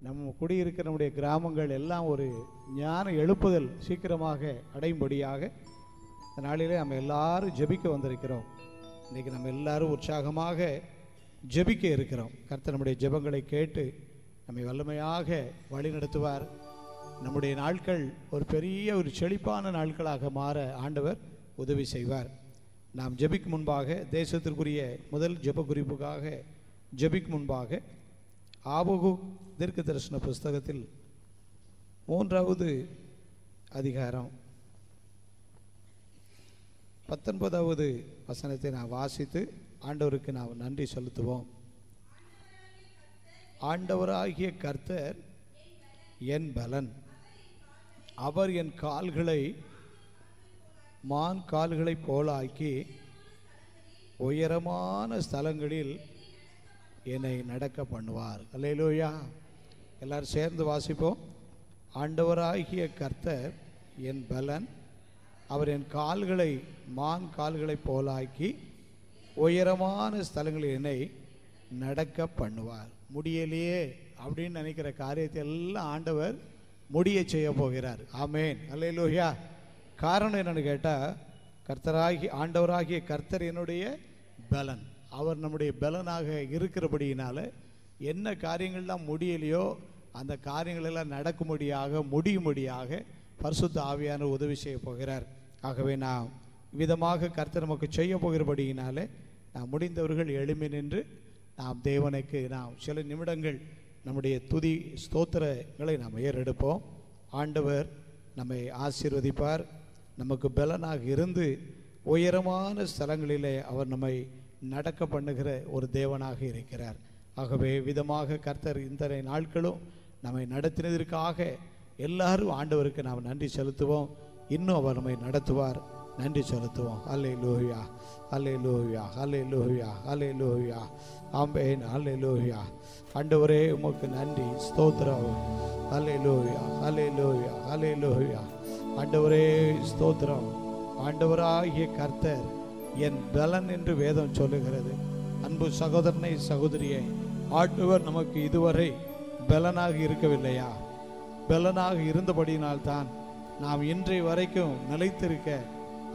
நம்ம குடியிருக்கிற நம்முடைய கிராமங்கள் எல்லாம் ஒரு ஞான எழுப்புதல் சீக்கிரமாக அடையும்படியாக இந்த நாளிலே நம்ம எல்லாரும் ஜெபிக்க வந்திருக்கிறோம். இன்றைக்கி நம்ம எல்லாரும் உற்சாகமாக ஜெபிக்க இருக்கிறோம். கர்த்தர் நம்முடைய ஜெபங்களை கேட்டு நம்மை வல்லமையாக வழி நடத்துவார். நம்முடைய நாட்கள் ஒரு பெரிய ஒரு செழிப்பான நாட்களாக மாற ஆண்டவர் உதவி செய்வார். நாம் ஜெபிக்கும் முன்பாக தேசத்திற்குரிய முதல் ஜெப குறிப்புக்காக ஜெபிக்கும் முன்பாக ஆபகுக் தீர்க்க தரிசன புஸ்தகத்தில் 3வது அதிகாரம் 19வது வசனத்தை நான் வாசித்து ஆண்டவருக்கு நாம் நன்றி செலுத்துவோம். ஆண்டவராகிய கர்த்தர் என் பலன், அவர் என் கால்களை மான் கால்களைப் போல ஆக்கி உயரமான ஸ்தலங்களில் என்னை நடக்க பண்ணுவார். அல்லேலூயா. எல்லாரும் சேர்ந்து வாசிப்போம். ஆண்டவராகிய கர்த்தர் என் பலன், அவர் என் கால்களை மான் கால்களைப் போலாக்கி உயரமான ஸ்தலங்களில் என்னை நடக்க பண்ணுவார். முடியலையே அப்படின்னு நினைக்கிற காரியத்தை எல்லாம் ஆண்டவர் முடிய செய்ய போகிறார். ஆமேன். அல்லேலூயா. காரணம் என்னன்னு கேட்டால், ஆண்டவராகிய கர்த்தர் என்னுடைய பலன். அவர் நம்முடைய பலனாக இருக்கிறபடியினால என்ன காரியங்கள்லாம் முடியலையோ அந்த காரியங்களெல்லாம் நடக்கும்படியாக முடியும்படியாக பரிசுத்த ஆவியானவர் உதவி செய்ய போகிறார். ஆகவே நாம் விதமாக கர்த்தர் நமக்கு செய்ய போகிறபடியினாலே நாம் முடிந்தவர்கள் எழும்பி நின்று நாம் தேவனுக்கு நாம் சில நிமிடங்கள் நம்முடைய துதி ஸ்தோத்திரங்களை நாம் ஏறெடுப்போம். ஆண்டவர் நம்மை ஆசீர்வதிப்பார். நமக்கு பலனாக இருந்து உயரமான ஸ்தலங்களிலே அவர் நம்மை நடக்க பண்ணுகிற ஒரு தேவனாக இருக்கிறார். ஆகவே விதமாக கர்த்தர் இந்த நாட்களும் நம்மை நடத்தினதற்காக எல்லாரும் ஆண்டவருக்கு நாம் நன்றி செலுத்துவோம். இன்னும் அவர் நம்மை நடத்துவார். நன்றி செலுத்துவோம். அல்லேலூயா, அல்லேலூயா, அல்லேலூயா, அல்லேலூயா. ஆமென். அல்லேலூயா. ஆண்டவரே உமக்கு நன்றி, ஸ்தோத்திரம். அல்லேலூயா, அல்லேலூயா, அல்லேலூயா. ஆண்டவரே ஸ்தோத்திரம். ஆண்டவராகிய கர்த்தர் என் பலன் என்று வேதம் சொல்லுகிறது. அன்பு சகோதரனை சகோதரியை, ஆண்டவர் நமக்கு இதுவரை பலனாக இருக்கவில்லையா? பலனாக இருந்தபடியினால்தான் நாம் இன்றைய வரைக்கும் நிலைத்திருக்க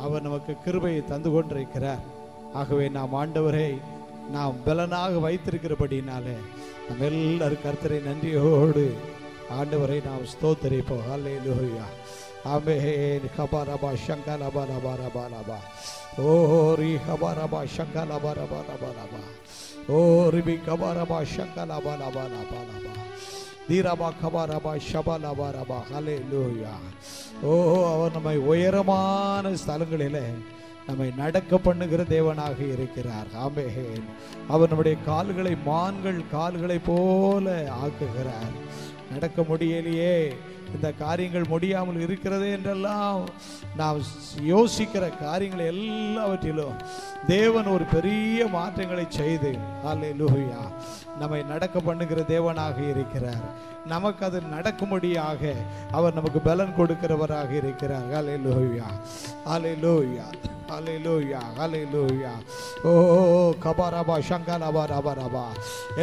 அவர் நமக்கு கிருபையை தந்து கொண்டிருக்கிறார். ஆகவே நாம் ஆண்டவரை நாம் பலனாக வைத்திருக்கிறபடினாலே நம்ம எல்லாரும் கர்த்தரை நன்றியோடு ஆண்டவரை நாம் ஸ்தோத்தரிப்போம். அல்லேலூயா. ஆமென். கபரபா ஷங்கலபா ரபா ரபா ரபா. ஓரி கபரபா ஷங்கலபா ரபா ரபா ரபா. ஓரி கபரபா ஷங்கலபா ரபா ரபா ரபா. தீரபா கபரபா ஷபலபா ரபா. அல்லேலூயா. ஓ, அவர் நம்மை உயரமான ஸ்தலங்களிலே நம்மை நடக்க பண்ணுகிற தேவனாக இருக்கிறார். ஆமென். அவர் நம்முடைய கால்களை மான்கள் கால்களை போல ஆக்குகிறார். நடக்க முடியலையே, இந்த காரியங்கள் முடியாமல் இருக்கிறதே என்றெல்லாம் நாம் யோசிக்கிற காரியங்களை எல்லாவற்றிலும் தேவன் ஒரு பெரிய மாற்றங்களை செய்து அல்லேலூயா நம்மை நடக்க பண்ணுகிற தேவனாக இருக்கிறார். நமக்கு அது நடக்கும்படியாக அவர் நமக்கு பலன் கொடுக்கிறவராக இருக்கிறார். அல்லேலூயா, அல்லேலூயா, அல்லேலூயா, அல்லேலூயா. ஓ கபரபா ஷங்கலபா ரபா ரபா.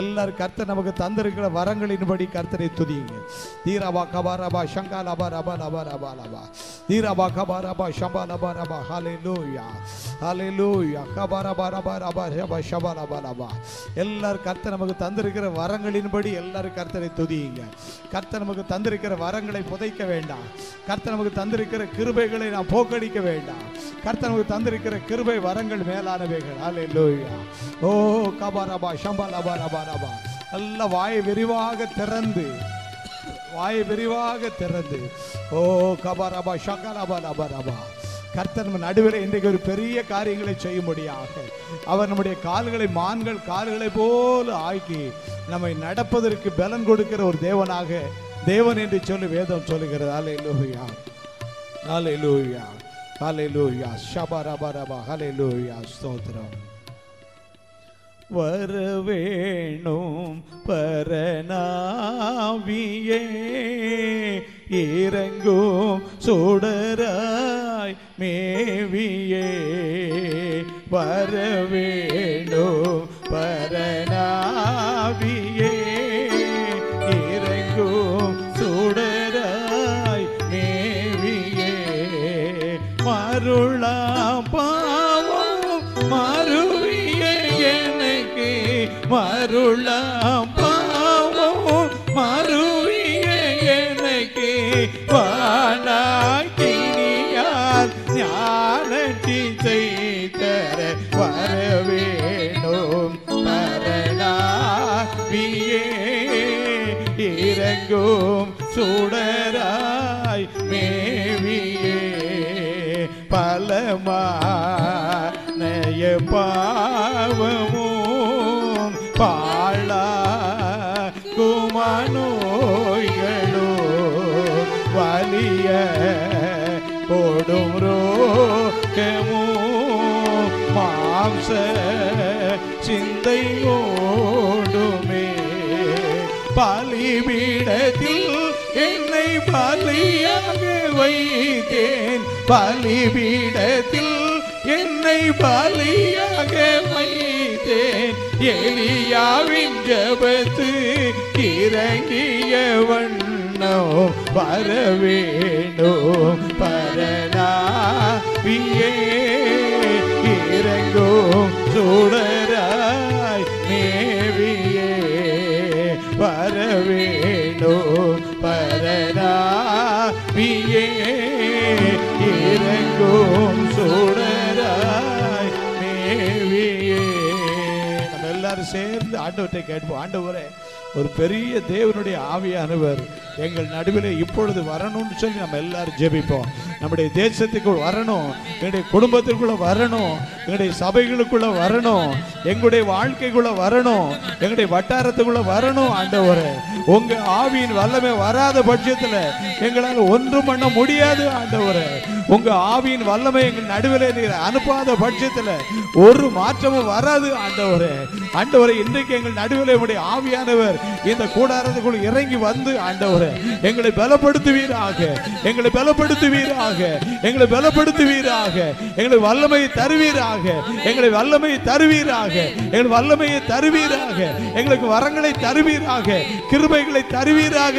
எல்லாரும் கர்த்தர் நமக்கு தந்திருக்கிற வரங்களின்படி கர்த்தரை துதியுங்க. தீரபா கபரபா ஷங்கலபா ரபா ரபா ரபா ரபா. தீரபா கபரபா ஷபலபா ரபா. அல்லேலூயா, அல்லேலூயா. கபரபா ரபா ரபா ரபா ஷபலபா ரபா. எல்லாரும் கர்த்தர் நமக்கு தந்திருக்கிற வரங்களின்படி எல்லாரும் கர்த்தரை துதியுங்க. கர்த்தர் நமக்கு தந்திருக்கிற வரங்களை புதைக்க வேண்டாம். கர்த்தர் நமக்கு தந்திருக்கிற கிருபைகளை நாம் போக்கடிக்க வேண்டாம். கர்த்தர் நமக்கு தந்திருக்கிற கிருபை வரங்கள் மேலானவைகள். அல்லேலூயா. ஓ கபரபா ஷம்பலபா ரபா ரபா. நல்ல வாயை விரிவாக திறந்து, வாயை விரிவாக திறந்து, ஓ கபரபா ஷங்கலபா ரபா ரபா. கர்த்தர் நம்ம நடுவில் இன்றைக்கு ஒரு பெரிய காரியங்களை செய்யும்படியாக அவர் நம்முடைய கால்களை மான்கள் கால்களை போல ஆக்கி நம்மை நடப்பதற்கு பலன் கொடுக்கிற ஒரு தேவனாக தேவன் என்று சொல்லி வேதம் சொல்லுகிறது. அல்லேலூயா, அல்லேலூயா, அல்லேலூயா. ஷபரபரபா. அல்லேலூயா. ஸ்தோத்திரம். வரவேணும் பரநாவியே, இறங்கும் சுடராய் மேவியே. வரவேணும் பரநாவியே, இறங்கும் மருளாம் பாவம் மறுவிய எனக்கு வானாக்கினியால் ஞானத்தி செய்தர வரவேணும் பரணாவியே இறங்கும் சுடராய் மேவியே பலமானய பாவமும் பாழா குமநோய்களோ வலிய போடும் ரோகமும் மாம்ச சிந்தையோடுமே பலிபீடத்தில் என்னை பலியாக வைத்தேன் பலிபீடத்தில் என்னை பலியாக வைத்தேன் எலியாவின் ஜபத்து இறங்கிய வண்ணம் வரவேணும் பரணாவியே இறங்கும் சுடராய் மேவியே வரவேணும் பரணாவியே இறங்கும் சுடராய் மேவியே. நம்ம எல்லாரும் சேர்ந்து ஆண்டவரை கேட்போம். ஆண்டவரே, ஒரு பெரிய தேவனுடைய ஆவியானவர் எங்கள் நடுவில் இப்பொழுது வரணும்னு சொல்லி நம்ம எல்லாரும் ஜெபிப்போம். நம்முடைய தேசத்துக்குள் வரணும், எங்களுடைய குடும்பத்திற்குள்ள வரணும், எங்களுடைய சபைகளுக்குள்ள வரணும், எங்களுடைய வாழ்க்கைக்குள்ள வரணும், எங்களுடைய வட்டாரத்துக்குள்ள வரணும். ஆண்டவரே, உங்க ஆவியின் வல்லமை வராத பட்சத்தில் எங்களால் ஒன்றும் பண்ண முடியாது. ஆண்டவரே, உங்க ஆவியின் வல்லமை எங்கள் நடுவில் நீர் அனுப்பாத பட்சத்தில் ஒரு மாற்றமும் வராது. ஆண்டவரே, ஆண்டவரே, இன்றைக்கு எங்கள் நடுவில் உடைய ஆவியானவர் இந்த கூடாரத்துக்குள் இறங்கி வந்து ஆண்டவரே எங்களை பலப்படுத்துவீராக, எங்களை பலப்படுத்துவீராக, எங்களை பலப்படுத்துவீராக, எங்களை வல்லமையை தருவீராக, எங்களை வல்லமையை தருவீராக, எங்கள் வல்லமையை தருவீராக, எங்களுக்கு வரங்களை தருவீராக, கிருபைகளை தருவீராக,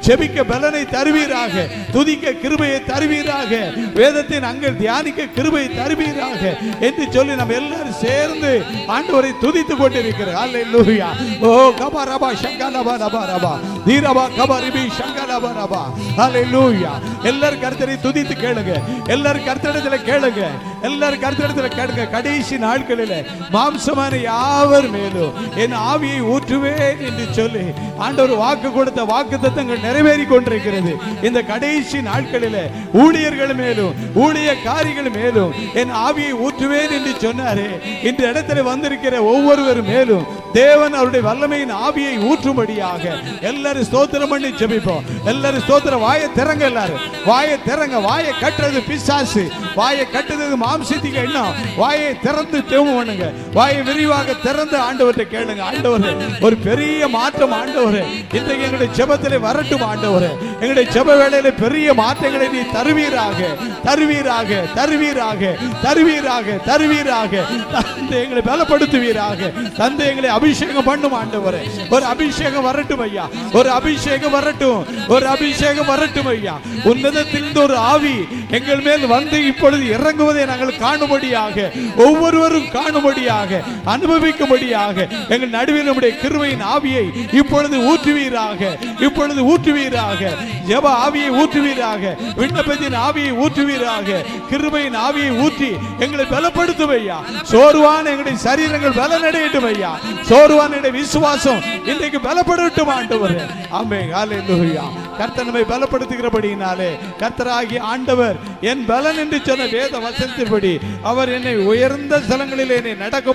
செபிக்க பலனை தருவீராக, துதிக்க கிருபையை தருவீராக, வேதத்தின் அங்கே தியானிக்க கிருபையை தருவீராக என்று சொல்லி நம்ம எல்லாரும் சேர்ந்து ஆண்டவரை துதித்துக் கொண்டிருக்கிறோம். அல்லேலூயா. ஓ கபரபா ஷங்கலபா ரபா ரபா தீரபா கபரிபி ஷங்கலபா ரபா. அல்லேலூயா. எல்லாரும் கர்த்தரை துதித்து கேளுங்க, எல்லாரும் கர்த்தரிடத்தில் கேளுங்க, எல்லாரும் கர்த்தரிடத்தில் கேளுங்க. கடைசி நாட்களில் மாம்சமான யாவர் மேலும் என் ஆவியை ஊற்றுவேன் என்று சொல்லி ஆண்டவர் வாக்கு கொடுத்த வாக்குத்தத்தங்கள் நிறைவேறி கொண்டிருக்கிறது. இந்த கடைசி நாட்களில் ஊழியர்கள் மேலும் ஊழியக்காரிகள் மேலும் என் ஆவியை ஊற்றுவேன் என்று சொன்னாரே. இந்த இடத்துல வந்திருக்கிற ஒவ்வொருவர் மேலும் தேவன் அவருடைய வல்லமையின் ஆவியை ஊற்றும்படியாக எல்லாரும் ஸ்தோத்திரம் பண்ணி ஜெபிப்போம். எல்லாரும் ஸ்தோத்திரம். வாயை திறங்க, எல்லாரும் வாயை திறங்க. வாயை கட்டுறது பிசாசு, வாயை கட்டுறது மாம்சத்திக எண்ணம். வாயை திறந்து தேவம் பண்ணுங்க, வாயை விரிவாக திறந்து ஆண்டவரை கேளுங்க. ஆண்டவரே, ஒரு பெரிய மாற்றம் ஆண்டவரே இன்றைக்கு எங்களுடைய ஜெபத்திலே வரட்டும். ஆண்டவரே, எங்களுடைய ஜெப வேளையிலே பெரிய மாற்றங்களை நீ தருவீராக, தருவீராக, தருவீராக, தருவீராக, தருவீராக. தந்தை எங்களை பலப்படுத்துவீராக, தந்தை எங்களை அபிஷேகம் பண்ணும். ஆண்டவரே, ஒரு அபிஷேகம் வரட்டும் ஐயா, ஒரு அபிஷேகம் வரட்டும், ஒரு அபிஷேகம் வரட்டும் ஐயா. உன்னதத்திலிருந்து ஒரு ஆவி எங்கள் மேல் வந்து இப்பொழுது இறங்குவதை நாங்கள் காணும்படியாக, ஒவ்வொருவரும் காணும்படியாக, அனுபவிக்கும்படியாக எங்கள் நடுவில் நம்முடைய கிருபையின் ஆவியை இப்பொழுது ஊற்றுவீராக, இப்பொழுது ஊற்றுவீராக. ஜெப ஆவியை ஊற்றுவீராக, விண்ணப்பத்தின் ஆவியை ஊற்றுவீராக, கிருபையின் ஆவியை ஊற்றி எங்களை பலப்படுத்தும் ஐயா. சோர்வான எங்களுடைய சரீரங்கள் பலனடையட்டும் ஐயா, சோர்வான விசுவாசம் இன்றைக்கு பலப்படட்டும் ஆண்டவரே. ஆமென். ஹல்லேலூயா. கர்த்தர் நம்மை பலப்படுத்துகிறபடியினாலே கர்த்தராகிய ஆண்டவர் என் பலன் என்று சொன்ன வேத வசனத்தின்படி அவர் என்னை உயர்ந்த ஸ்தலங்களிலே என்னை நடக்க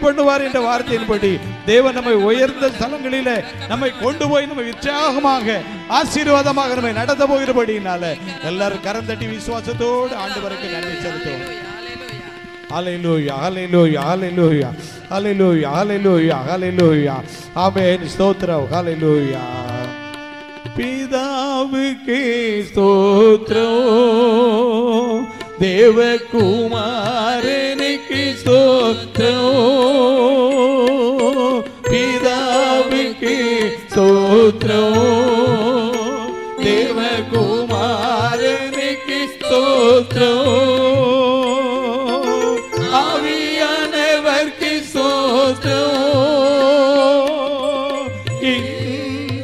பண்ணுவார் என்ற வார்த்தையின்படி தேவன் நம்மை உயர்ந்த ஸ்தலங்களிலே நம்மை கொண்டு போய் நம்மை உற்சாகமாக ஆசீர்வாதமாக நம்மை நடத்த போகிறபடியினாலே எல்லாரும் கரம் தட்டி விசுவாசத்தோடு ஆண்டவருக்கு நன்றி செலுத்துவோம். ஹல்லேலூயா, ஹல்லேலூயா, ஹல்லேலூயா, ஹல்லேலூயா, ஹல்லேலூயா, ஹல்லேலூயா. ஆமென். ஸ்தோத்திரம். ஹல்லேலூயா. பிதாவுக்கு ஸ்தோத்திரம், தேவகுமாரனுக்கு ஸ்தோத்திரம், பிதாவுக்கு ஸ்தோத்திரம், தேவகுமாரனுக்கு ஸ்தோத்திரம், ஆவியானவர்க்கு ஸ்தோத்திரம்,